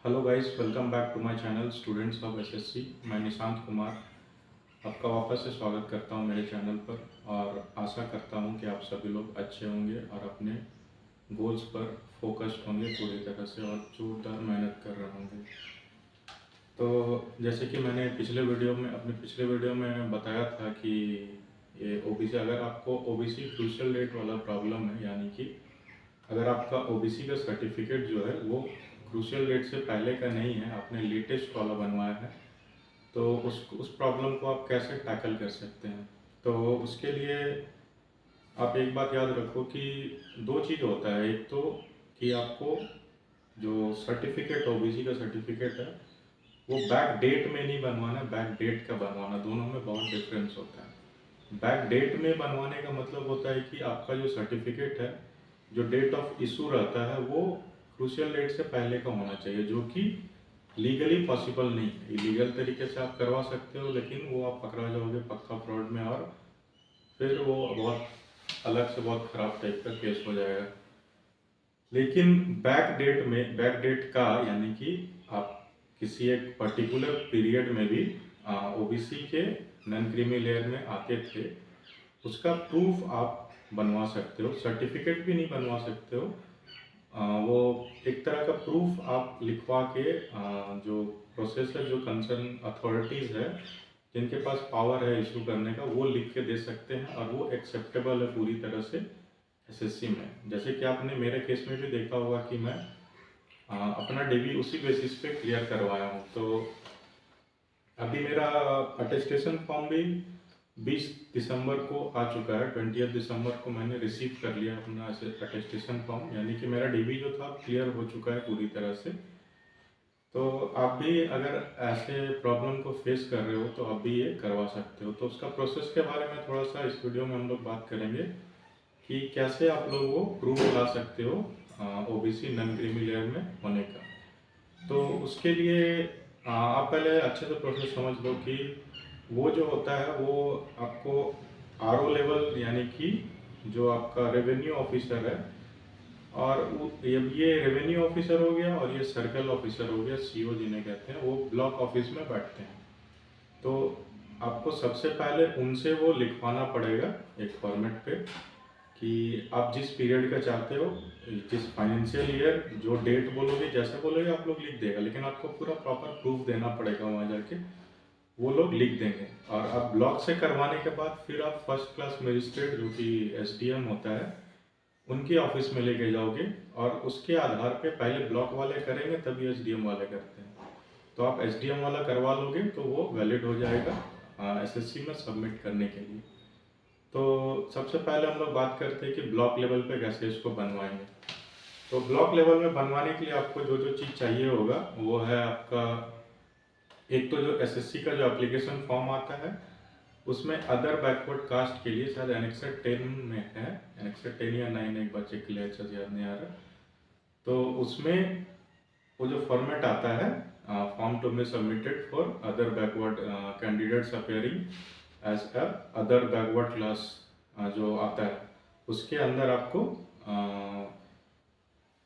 Hello guys, welcome back to my channel students of SSC. मैं निशांत कुमार आपका वापस से स्वागत करता हूं मेरे चैनल पर और आशा करता हूं कि आप सभी लोग अच्छे होंगे और अपने गोल्स पर फोकस्ड होंगे पूरी तरह से और जोरदार मेहनत कर रहे होंगे। तो जैसे कि मैंने अपने पिछले वीडियो में बताया था कि ये ओबीसी, अगर आपको ओबीसी क्रूशियल रेट वाला प्रॉब्लम है, यानी कि अगर आपका ओबीसी का सर्टिफिकेट जो है वो क्रूशियल डेट से पहले का नहीं है, आपने लेटेस्ट वाला बनवाया है, तो उस प्रॉब्लम को आप कैसे टैकल कर सकते हैं। तो उसके लिए आप एक बात याद रखो कि दो चीज़ होता है। एक तो कि आपको जो सर्टिफिकेट ओबीसी का सर्टिफिकेट है वो बैक डेट में नहीं बनवाना, बैक डेट का बनवाना, दोनों में बहुत डिफरेंस होता है। बैक डेट में बनवाने का मतलब होता है कि आपका जो सर्टिफिकेट है, जो डेट ऑफ इशू रहता है वो क्रूशियल डेट से पहले का होना चाहिए, जो कि लीगली पॉसिबल नहीं है। इलीगल तरीके से आप करवा सकते हो, लेकिन वो आप पकड़ा जाओगे पक्का फ्रॉड में, और फिर वो बहुत अलग से बहुत ख़राब टाइप का केस हो जाएगा। लेकिन बैक डेट का यानी कि आप किसी एक पर्टिकुलर पीरियड में भी ओबीसी के नॉन क्रीमी लेयर में आते थे, उसका प्रूफ आप बनवा सकते हो। सर्टिफिकेट भी नहीं बनवा सकते हो, वो एक तरह का प्रूफ आप लिखवा के जो प्रोसेस है, जो कंसर्न अथॉरिटीज़ है जिनके पास पावर है इशू करने का, वो लिख के दे सकते हैं और वो एक्सेप्टेबल है पूरी तरह से एसएससी में। जैसे कि आपने मेरे केस में भी देखा होगा कि मैं अपना डीबी उसी बेसिस पे क्लियर करवाया हूँ। तो अभी मेरा अटेस्टेशन फॉर्म भी 20 दिसंबर को आ चुका है। 20 दिसंबर को मैंने रिसीव कर लिया अपना अटेस्टेशन फॉर्म, यानी कि मेरा डीबी जो था क्लियर हो चुका है पूरी तरह से। तो आप भी अगर ऐसे प्रॉब्लम को फेस कर रहे हो तो आप भी ये करवा सकते हो। तो उसका प्रोसेस के बारे में थोड़ा सा इस वीडियो में हम लोग बात करेंगे कि कैसे आप लोग वो प्रूफ ला सकते हो ओबीसी नॉन क्रीमी लेयर में होने का। तो उसके लिए आप पहले अच्छे से प्रोसेस समझ लो कि वो जो होता है वो आपको आरओ लेवल, यानी कि जो आपका रेवेन्यू ऑफिसर है, और ये रेवेन्यू ऑफिसर हो गया और ये सर्कल ऑफिसर हो गया, सीओ जिन्हें कहते हैं, वो ब्लॉक ऑफिस में बैठते हैं। तो आपको सबसे पहले उनसे वो लिखवाना पड़ेगा एक फॉर्मेट पे कि आप जिस पीरियड का चाहते हो, जिस फाइनेंशियल ईयर, जो डेट बोलोगे, जैसे बोलोगे आप लोग लिख देगा, लेकिन आपको पूरा प्रॉपर प्रूफ देना पड़ेगा वहाँ जाके, वो लोग लिख देंगे। और आप ब्लॉक से करवाने के बाद फिर आप फर्स्ट क्लास मजिस्ट्रेट, जो कि एसडीएम होता है, उनके ऑफिस में लेके जाओगे और उसके आधार पे पहले ब्लॉक वाले करेंगे तभी एसडीएम वाले करते हैं। तो आप एसडीएम वाला करवा लोगे तो वो वैलिड हो जाएगा एसएससी में सबमिट करने के लिए। तो सबसे पहले हम लोग बात करते हैं कि ब्लॉक लेवल पे कैसे इसको बनवाएंगे। तो ब्लॉक लेवल में बनवाने के लिए आपको जो जो चीज़ चाहिए होगा वो है आपका, एक तो जो एसएससी का जो एप्लीकेशन फॉर्म आता है उसमें अदर बैकवर्ड कास्ट के लिए शायद एनेक्सर 10 में है, एनेक्सर 10 या 9, एक बार चेक के लिए, अच्छा से याद नहीं आ रहा। तो उसमें वो जो फॉर्मेट आता है, form to be submitted for other backward candidates appearing as a other backward class, जो आता है उसके अंदर आपको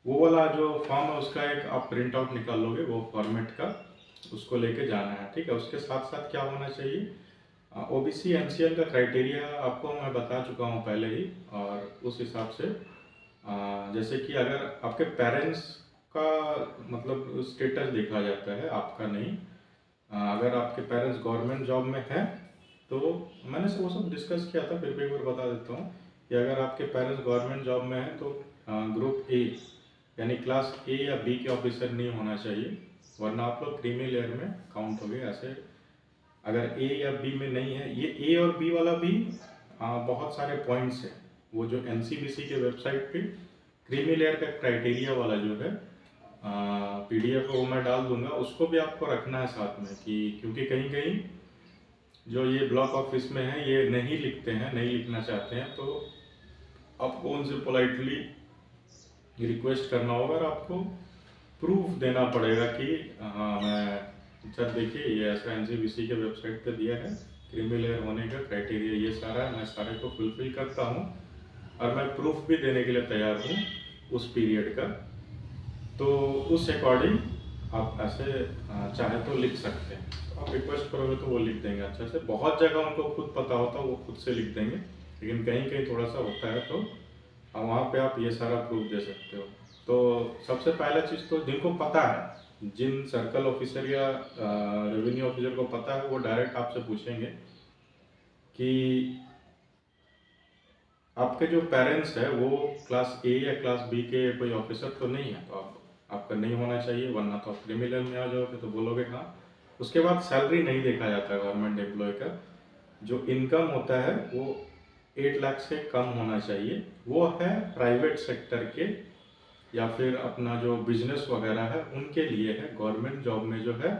वो वाला जो फॉर्म है उसका एक आप प्रिंट आउट निकाल लोगे वो फॉर्मेट का, उसको लेके जाना है, ठीक है। उसके साथ साथ क्या होना चाहिए, ओबीसी एमसीएल का क्राइटेरिया आपको मैं बता चुका हूँ पहले ही, और उस हिसाब से जैसे कि अगर आपके पेरेंट्स का मतलब स्टेटस देखा जाता है, आपका नहीं। अगर आपके पेरेंट्स गवर्नमेंट जॉब में हैं तो मैंने वो सब डिस्कस किया था, फिर भी एक बार बता देता हूँ कि अगर आपके पेरेंट्स गवर्नमेंट जॉब में हैं तो ग्रुप ए यानी क्लास ए या बी के ऑफिसर नहीं होना चाहिए, वरना आप लोग क्रीमी लेयर में काउंट हो गए। ऐसे अगर ए या बी में नहीं है, ये ए और बी वाला भी बहुत सारे पॉइंट्स हैं। वो जो एनसीबीसी के वेबसाइट पे क्रीमी लेयर का क्राइटेरिया वाला जो है पीडीएफ वो मैं डाल दूंगा, उसको भी आपको रखना है साथ में, कि क्योंकि कहीं कहीं जो ये ब्लॉक ऑफिस में है ये नहीं लिखते हैं, नहीं लिखना चाहते हैं, तो आपको उनसे पोलाइटली रिक्वेस्ट करना होगा और आपको प्रूफ देना पड़ेगा कि हाँ मैं, सर देखिए ये ऐसा एनसीबीसी के वेबसाइट पे दिया है, क्रीमी लेयर होने का क्राइटेरिया ये सारा है, मैं सारे को फुलफिल करता हूँ और मैं प्रूफ भी देने के लिए तैयार हूँ उस पीरियड का। तो उस अकॉर्डिंग आप ऐसे चाहे तो लिख सकते हैं। तो आप रिक्वेस्ट करोगे तो वो लिख देंगे अच्छे से। बहुत जगह उनको खुद पता होता है, वो खुद से लिख देंगे, लेकिन कहीं कहीं थोड़ा सा होता है, तो वहाँ पे आप ये सारा प्रूफ दे सकते हो। तो सबसे पहला चीज़ तो जिनको पता है, जिन सर्कल ऑफिसर या रेवेन्यू ऑफिसर को पता है, वो डायरेक्ट आपसे पूछेंगे कि आपके जो पेरेंट्स है वो क्लास ए या क्लास बी के कोई ऑफिसर तो नहीं है, तो आपका नहीं होना चाहिए, वरना तो आप क्रिमिनल में आ जाओगे। तो बोलोगे हाँ। उसके बाद सैलरी नहीं देखा जाता गवर्नमेंट एम्प्लॉय का। जो इनकम होता है वो 8 लाख से कम होना चाहिए। वो है प्राइवेट सेक्टर के या फिर अपना जो बिजनेस वगैरह है उनके लिए है। गवर्नमेंट जॉब में जो है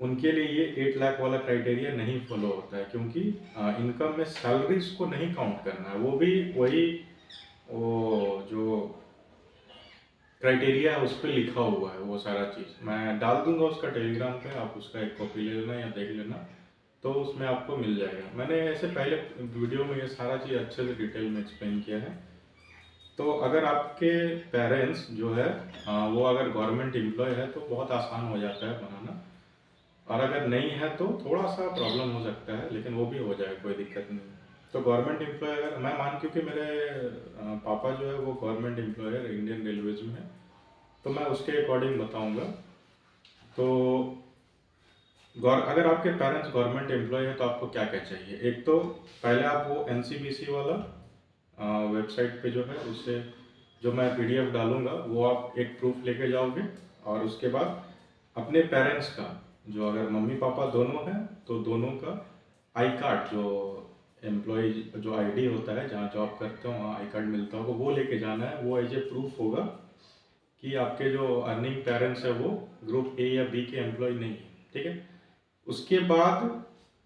उनके लिए ये 8 लाख वाला क्राइटेरिया नहीं फॉलो होता है, क्योंकि इनकम में सैलरीज को नहीं काउंट करना है। वो भी वही वो जो क्राइटेरिया है उस पर लिखा हुआ है वो सारा चीज़। मैं डाल दूंगा उसका टेलीग्राम पे, आप उसका एक कॉपी ले लेना या देख लेना, तो उसमें आपको मिल जाएगा। मैंने ऐसे पहले वीडियो में ये सारा चीज़ अच्छे से डिटेल में एक्सप्लेन किया है। तो अगर आपके पेरेंट्स जो है वो अगर गवर्नमेंट एम्प्लॉय है तो बहुत आसान हो जाता है बनाना, और अगर नहीं है तो थोड़ा सा प्रॉब्लम हो सकता है, लेकिन वो भी हो जाए, कोई दिक्कत नहीं। तो गवर्नमेंट एम्प्लॉय अगर मैं मान, क्योंकि मेरे पापा जो है वो गवर्नमेंट एम्प्लॉय है, इंडियन रेलवेज में है, तो मैं उसके अकॉर्डिंग बताऊंगा। तो अगर आपके पेरेंट्स गवर्नमेंट एम्प्लॉय है तो आपको क्या क्या चाहिए। एक तो पहले आप वो एनसीबीसी वाला वेबसाइट पे जो है उससे जो मैं पीडीएफ डालूंगा वो आप एक प्रूफ लेके जाओगे। और उसके बाद अपने पेरेंट्स का, जो अगर मम्मी पापा दोनों हैं तो दोनों का आई कार्ड, जो एम्प्लॉय जो आईडी होता है जहाँ जॉब करते हो वहाँ आई कार्ड मिलता होगा, वो लेके जाना है। वो एज ए प्रूफ होगा कि आपके जो अर्निंग पेरेंट्स है वो ग्रुप ए या बी के एम्प्लॉय नहीं है, ठीक है। उसके बाद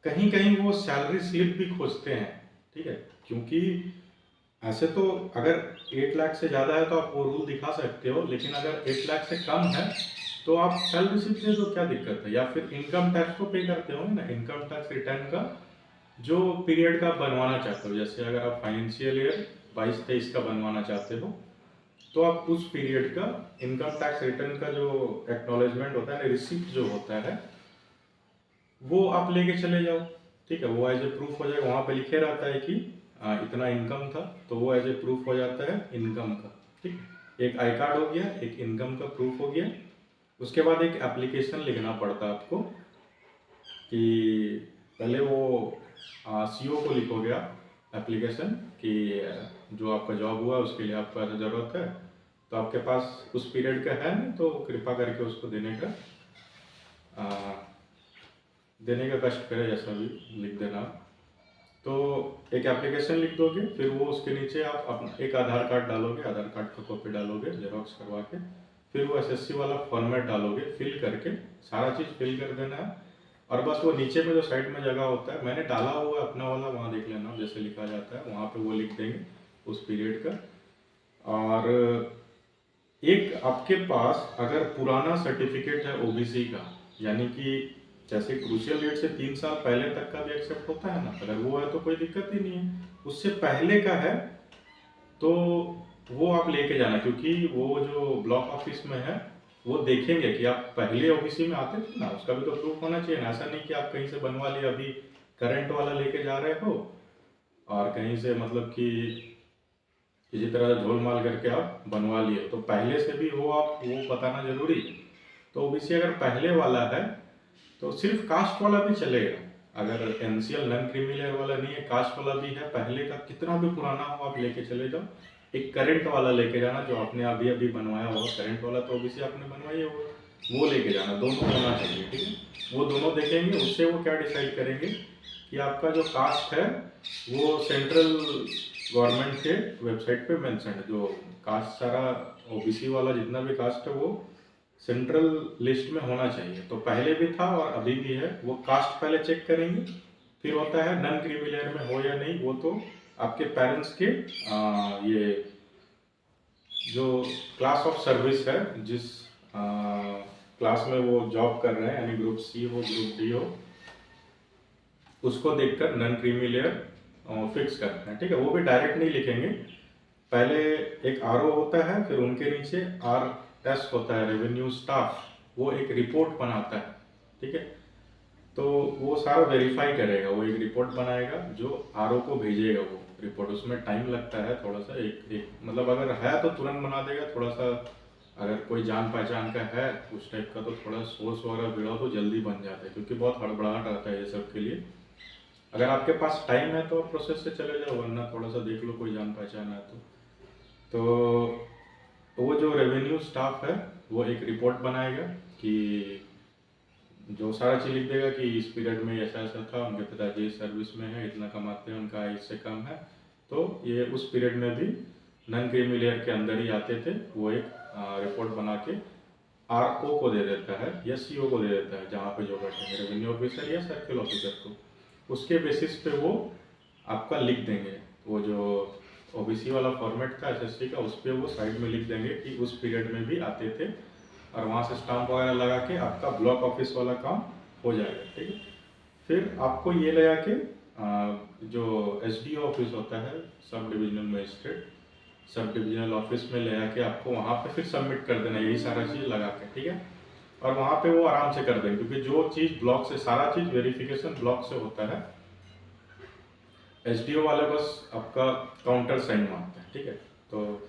कहीं कहीं वो सैलरी स्लिप भी खोजते हैं, ठीक है, क्योंकि ऐसे तो अगर 8 लाख से ज़्यादा है तो आप वो रूल दिखा सकते हो, लेकिन अगर 8 लाख से कम है तो आप सैलरी स्लिप दे दो, क्या दिक्कत है। या फिर इनकम टैक्स को पे करते हो ना, इनकम टैक्स रिटर्न का जो पीरियड का आप बनवाना चाहते हो, जैसे अगर आप फाइनेंशियल ईयर 22-23 का बनवाना चाहते हो तो आप उस पीरियड का इनकम टैक्स रिटर्न का जो एक्नॉलेजमेंट होता है ना, रिसिप्ट जो होता है, वो आप लेके चले जाओ, ठीक है। वो एज ए प्रूफ हो जाएगा, वहाँ पे लिखे रहता है कि इतना इनकम था, तो वो एज ए प्रूफ हो जाता है इनकम का, ठीक। एक आई कार्ड हो गया, एक इनकम का प्रूफ हो गया। उसके बाद एक एप्लीकेशन लिखना पड़ता है आपको, कि पहले वो सीओ को लिखोगे आप एप्लीकेशन कि जो आपका जॉब हुआ उसके लिए आपको ऐसा ज़रूरत है, तो आपके पास उस पीरियड का है नहीं, तो कृपा करके उसको देने का कष्ट करें, जैसा भी लिख देना। तो एक एप्लीकेशन लिख दोगे, फिर वो उसके नीचे आप अपना एक आधार कार्ड डालोगे, आधार कार्ड का कॉपी डालोगे जेरॉक्स करवा के, फिर वो एसएससी वाला फॉर्मेट डालोगे, फिल करके सारा चीज़ फिल कर देना है। और बस वो नीचे में जो साइड में जगह होता है, मैंने डाला हुआ अपना वाला, वहाँ देख लेना जैसे लिखा जाता है, वहाँ पे वो लिख देंगे उस पीरियड का। और एक आपके पास अगर पुराना सर्टिफिकेट है ओबीसी का, यानी कि जैसे क्रूशियल डेट से 3 साल पहले तक का भी एक्सेप्ट होता है ना, अगर वो है तो कोई दिक्कत ही नहीं है। उससे पहले का है तो वो आप लेके जाना, क्योंकि वो जो ब्लॉक ऑफिस में है वो देखेंगे कि आप पहले ओबीसी में आते थे ना, उसका भी तो प्रूफ होना चाहिए ना। ऐसा नहीं कि आप कहीं से बनवा लिया, अभी करंट वाला लेके जा रहे हो और कहीं से मतलब कि किसी तरह से झोल माल करके आप बनवा लिए, तो पहले से भी हो आप वो बताना जरूरी है। तो ओबीसी अगर पहले वाला है तो सिर्फ कास्ट वाला भी चलेगा, अगर एनसीएल नॉन क्रीमिलियर वाला नहीं है, कास्ट वाला भी है, पहले का कितना भी पुराना हो आप लेके चले जाओ। एक करंट वाला लेके जाना, जो आपने अभी अभी बनवाया होगा करंट वाला, तो ओबीसी आपने बनवाई होगा, वो लेके जाना, दोनों होना चाहिए, ठीक है। वो दोनों देखेंगे, उससे वो क्या डिसाइड करेंगे कि आपका जो कास्ट है वो सेंट्रल गवर्नमेंट के वेबसाइट पे मेंशन है, जो कास्ट सारा ओबीसी वाला जितना भी कास्ट है वो सेंट्रल लिस्ट में होना चाहिए। तो पहले भी था और अभी भी है, वो कास्ट पहले चेक करेंगे, फिर होता है नॉन क्रीमिलियर में हो या नहीं, वो तो आपके पेरेंट्स के ये जो क्लास ऑफ सर्विस है, जिस क्लास में वो जॉब कर रहे हैं, यानी ग्रुप सी हो ग्रुप डी हो, उसको देखकर नॉन क्रीमिलियर फिक्स करते हैं, ठीक है। वो भी डायरेक्ट नहीं लिखेंगे, पहले एक आरओ होता है, फिर उनके नीचे आर एस होता है रेवेन्यू स्टाफ, वो एक रिपोर्ट बनाता है, ठीक है। तो वो सारा वेरीफाई करेगा, वो एक रिपोर्ट बनाएगा जो आरओ को भेजेगा। वो रिपोर्ट, उसमें टाइम लगता है थोड़ा सा, एक मतलब अगर है तो तुरंत बना देगा, थोड़ा सा अगर कोई जान पहचान का है उस टाइप का तो थोड़ा सोर्स वगैरह भिड़ाओ तो जल्दी बन जाता है, क्योंकि बहुत हड़बड़ाहट आता है ये सब के लिए। अगर आपके पास टाइम है तो प्रोसेस से चले जाओ, वरना थोड़ा सा देख लो कोई जान पहचान है तो वो जो रेवेन्यू स्टाफ है वो एक रिपोर्ट बनाएगा कि जो सारा चीज़ लिख देगा कि इस पीरियड में ऐसा ऐसा था, उनके पिताजी सर्विस में है, इतना कमाते हैं, उनका आय इससे कम है, तो ये उस पीरियड में भी नॉन क्रीमी लेयर के अंदर ही आते थे। वो एक रिपोर्ट बना के आरओ को दे देता है या सीओ को दे देता है, जहाँ पे जो बैठेंगे रेवेन्यू ऑफिसर या सर्किल ऑफिसर को। उसके बेसिस पे वो आपका लिख देंगे, वो जो ओबीसी वाला फॉर्मेट था एसएससी का, उस पर वो साइड में लिख देंगे कि उस पीरियड में भी आते थे, और वहाँ से स्टाम्प वगैरह लगा के आपका ब्लॉक ऑफिस वाला काम हो जाएगा, ठीक है। फिर आपको ये लगा के जो एसडीओ ऑफिस होता है, sub divisional magistrate, sub divisional office में ले आके आपको वहाँ पे फिर सबमिट कर देना, यही सारा चीज़ लगा के, ठीक है। और वहाँ पे वो आराम से कर देंगे, क्योंकि जो चीज़ ब्लॉक से, सारा चीज़ वेरिफिकेशन ब्लॉक से होता है। एसडीओ वाले बस आपका काउंटर साइन मांगते हैं, ठीक है। तो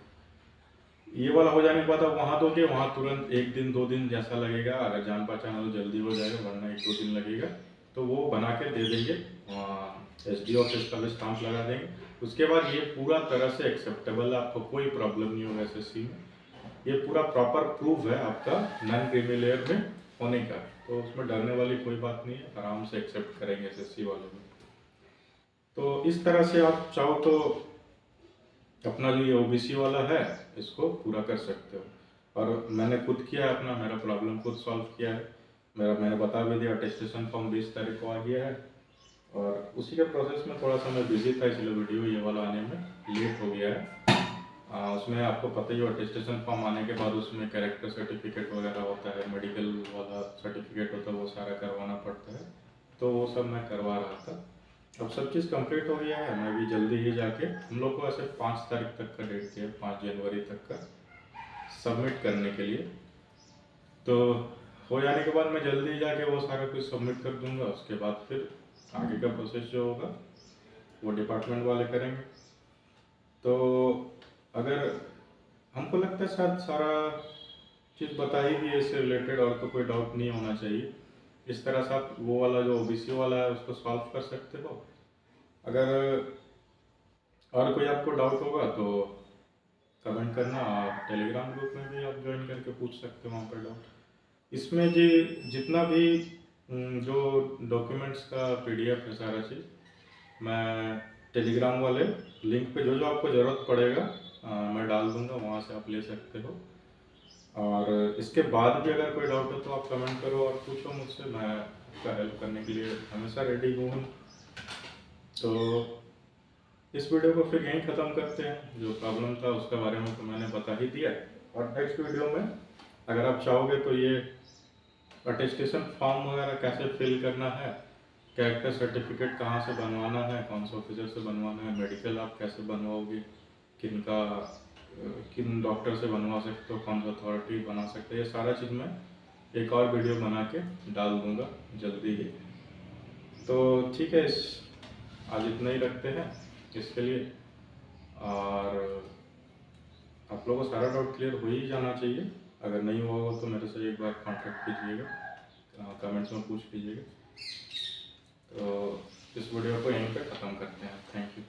ये वाला हो जाने के बाद आप वहाँ दोगे, वहाँ तुरंत 1 दिन 2 दिन जैसा लगेगा, अगर जान पहचान हो तो जल्दी हो जाएगा, वरना 1-2 दिन लगेगा। तो वो बना के दे देंगे, एसडीओ ऑफिस का भी स्टाम्प लगा देंगे। उसके बाद ये पूरा तरह से एक्सेप्टेबल है, आपको कोई प्रॉब्लम नहीं होगा एसएससी में। ये पूरा प्रॉपर प्रूफ है आपका नॉन क्रीमी लेयर में होने का, तो उसमें डरने वाली कोई बात नहीं है, आराम से एक्सेप्ट करेंगे एसएससी वाले में। तो इस तरह से आप चाहो तो अपना जो ये ओबीसी वाला है इसको पूरा कर सकते हो। और मैंने खुद किया है अपना, मेरा प्रॉब्लम खुद सॉल्व किया है। मैंने बता भी दिया, अटेस्टेशन फॉर्म 20 तारीख को आ गया है, और उसी के प्रोसेस में थोड़ा सा मैं बिजी था, इसलिए वीडियो ये वाला आने में लेट हो गया है। उसमें आपको पता ही हो, अटेस्टेशन फॉर्म आने के बाद उसमें कैरेक्टर सर्टिफिकेट वगैरह होता है, मेडिकल वाला सर्टिफिकेट होता है, वो सारा करवाना पड़ता है, तो वो सब मैं करवा रहा था। अब सब चीज़ कंप्लीट हो गया है, मैं भी जल्दी ही जाके, हम लोग को ऐसे 5 तारीख तक का डेट दिया, 5 जनवरी तक का सबमिट करने के लिए। तो हो जाने के बाद मैं जल्दी जाके वो सारा कुछ सबमिट कर दूंगा। उसके बाद फिर आगे का प्रोसेस जो होगा वो डिपार्टमेंट वाले करेंगे। तो अगर हमको लगता है शायद सारा चीज़ बता ही दी है इससे रिलेटेड, और तो कोई डाउट नहीं होना चाहिए। इस तरह से आप वो वाला जो ओबीसी वाला है उसको सॉल्व कर सकते हो। अगर और कोई आपको डाउट होगा तो कमेंट करना, और टेलीग्राम ग्रुप में भी आप ज्वाइन करके पूछ सकते हो वहाँ पर डाउट। इसमें जी जितना भी जो डॉक्यूमेंट्स का पीडीएफ है, सारा चीज़ मैं टेलीग्राम वाले लिंक पे जो जो आपको ज़रूरत पड़ेगा मैं डाल दूँगा, वहाँ से आप ले सकते हो। और इसके बाद भी अगर कोई डाउट हो तो आप कमेंट करो और पूछो मुझसे, मैं आपका हेल्प करने के लिए हमेशा रेडी हूँ। तो इस वीडियो को फिर यहीं ख़त्म करते हैं। जो प्रॉब्लम था उसके बारे में तो मैंने बता ही दिया, और नेक्स्ट वीडियो में अगर आप चाहोगे तो ये अटेस्टेशन फॉर्म वगैरह कैसे फिल करना है, कैरेक्टर सर्टिफिकेट कहाँ से बनवाना है, कौन से ऑफिसर से बनवाना है, मेडिकल आप कैसे बनवाओगे, किन डॉक्टर से बनवा सकते हो, कौन सा अथॉरिटी बना सकते हैं, ये सारा चीज़ मैं एक और वीडियो बना के डाल दूँगा जल्दी ही। तो ठीक है, आज इतना ही रखते हैं इसके लिए। और आप लोगों को सारा डाउट क्लियर हो ही जाना चाहिए। अगर नहीं हुआ हो तो मेरे से एक बार कांटेक्ट कीजिएगा, कमेंट्स में पूछ लीजिएगा। तो इस वीडियो को यहीं पे ख़त्म करते हैं। Thank you.